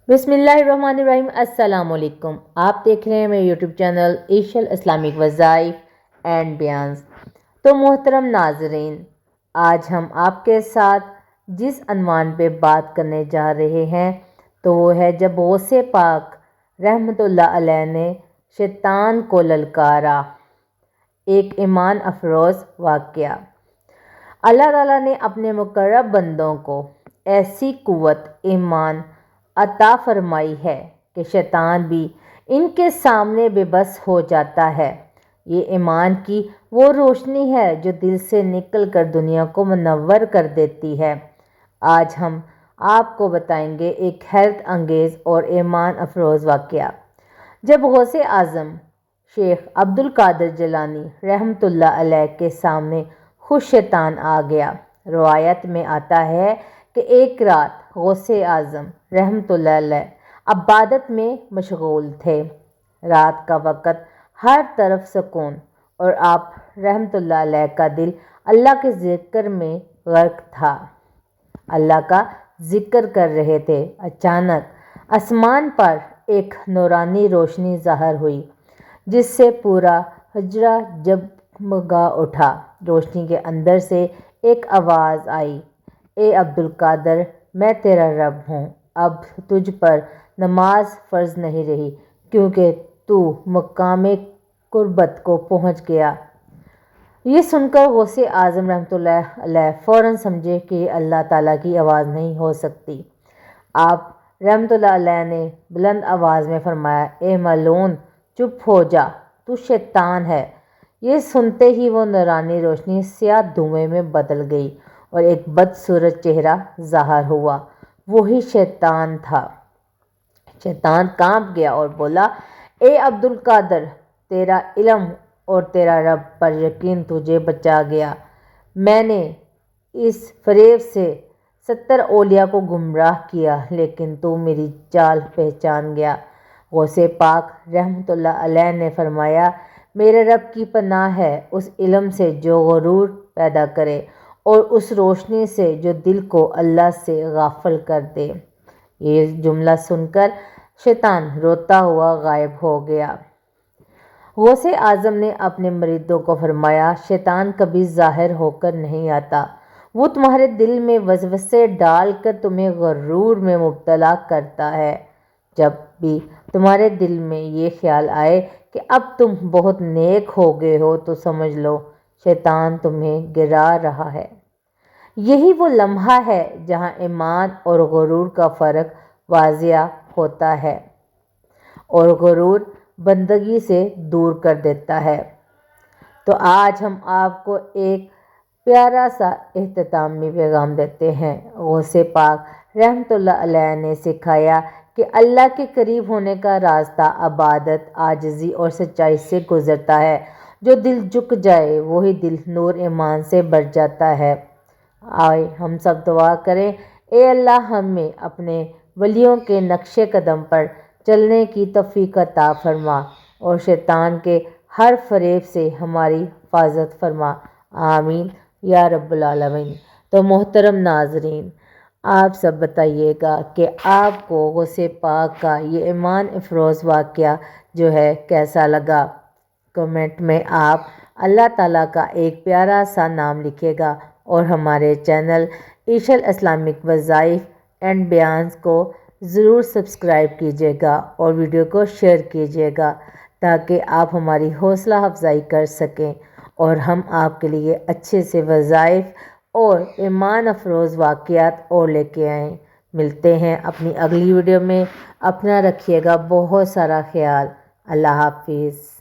बिस्मिल्लाहिर्रहमानिर्रहीम। अस्सलाम वालेकुम। आप देख रहे हैं मेरे यूट्यूब चैनल ईशल इस्लामिक वज़ाइफ एंड बयान्स। तो मोहतरम नाजरीन, आज हम आपके साथ जिस अनवान पे बात करने जा रहे हैं तो वो है जब गौसे पाक रहमतुल्लाह अलैह ने शैतान को ललकारा। एक ईमान अफरोज़ वाक़या। अल्लाह ताला ने अपने मुकर्रब बंदों को ऐसी कुव्वत ईमान अता फरमाई है कि शैतान भी इनके सामने बेबस हो जाता है। ये ईमान की वो रोशनी है जो दिल से निकल कर दुनिया को मुनव्वर कर देती है। आज हम आपको बताएंगे एक हैरत अंगेज़ और ईमान अफरोज़ वाक़या। जब गौसे आज़म शेख अब्दुल कादिर जिलानी रहमतुल्लाह अलैह के सामने खुद शैतान आ गया। रवायत में आता है कि एक रात गौसे आज़म रहमतुल्लाह अलैह इबादत में मशगूल थे। रात का वक़्त हर तरफ सुकून और आप रहमतुल्लाह अलैह का दिल अल्लाह के ज़िक्र में गर्क था। अल्लाह का ज़िक्र कर रहे थे। अचानक आसमान पर एक नूरानी रोशनी ज़ाहिर हुई जिससे पूरा हजरा जगमगा उठा। रोशनी के अंदर से एक आवाज़ आई, ए अब्दुल कादिर, मैं तेरा रब हूँ। अब तुझ पर नमाज फ़र्ज़ नहीं रही क्योंकि तू मकामे कुर्बत को पहुँच गया। ये सुनकर गौसे आज़म रहमतुल्लाह अलैह फ़ौरन समझे कि अल्लाह ताला की आवाज़ नहीं हो सकती। आप रहमतुल्लाह अलैह ने बुलंद आवाज़ में फरमाया, ए मलून, चुप हो जा, तू शैतान है। ये सुनते ही वो नूरानी रोशनी स्याह धुएं में बदल गई और एक बदसूरत चेहरा ज़ाहिर हुआ। वही शैतान था। शैतान कांप गया और बोला, ए अब्दुल कादिर, तेरा इल्म और तेरा रब पर यकीन तुझे बचा गया। मैंने इस फरेब से 70 औलिया को गुमराह किया लेकिन तू मेरी चाल पहचान गया। गौसे पाक रहमतुल्लाह अलैह ने फरमाया, मेरे रब की पनाह है उस इल्म से जो गुरूर पैदा करे और उस रोशनी से जो दिल को अल्लाह से गाफिल कर दे। ये जुमला सुनकर शैतान रोता हुआ गायब हो गया। गौसे आज़म ने अपने मरीदों को फरमाया, शैतान कभी ज़ाहिर होकर नहीं आता। वो तुम्हारे दिल में वसवसे डालकर तुम्हें गुरूर में मुब्तला करता है। जब भी तुम्हारे दिल में ये ख्याल आए कि अब तुम बहुत नेक हो गए हो तो समझ लो शैतान तुम्हें गिरा रहा है। यही वो लम्हा है जहाँ ईमान और गुरूर का फ़र्क वाज़िया होता है और गुरूर बंदगी से दूर कर देता है। तो आज हम आपको एक प्यारा सा इख्तितामी पैगाम देते हैं। गौसे पाक रहमतुल्लाह अलैह ने सिखाया कि अल्लाह के करीब होने का रास्ता इबादत, आजिज़ी और सच्चाई से गुज़रता है। जो दिल झुक जाए वही दिल नूर ईमान से भर जाता है। आए हम सब दुआ करें, ए अल्लाह हमें अपने वलियों के नक्शे कदम पर चलने की तौफीक अता फरमा और शैतान के हर फरेब से हमारी हिफाजत फरमा। आमीन या रब्बुल आलमीन। तो मोहतरम नाजरीन, आप सब बताइएगा कि आपको गौसे पाक का ये ईमान अफरोज़ वाक़या जो है कैसा लगा। कमेंट में आप अल्लाह ताला का एक प्यारा सा नाम लिखिएगा और हमारे चैनल ईशल इस्लामिक वज़ाइफ एंड बयान्स को ज़रूर सब्सक्राइब कीजिएगा और वीडियो को शेयर कीजिएगा ताकि आप हमारी हौसला अफजाई कर सकें और हम आपके लिए अच्छे से वज़ाइफ और ईमान अफरोज़ वाक़यात और लेके आएँ। मिलते हैं अपनी अगली वीडियो में। अपना रखिएगा बहुत सारा ख्याल। अल्लाह हाफिज़।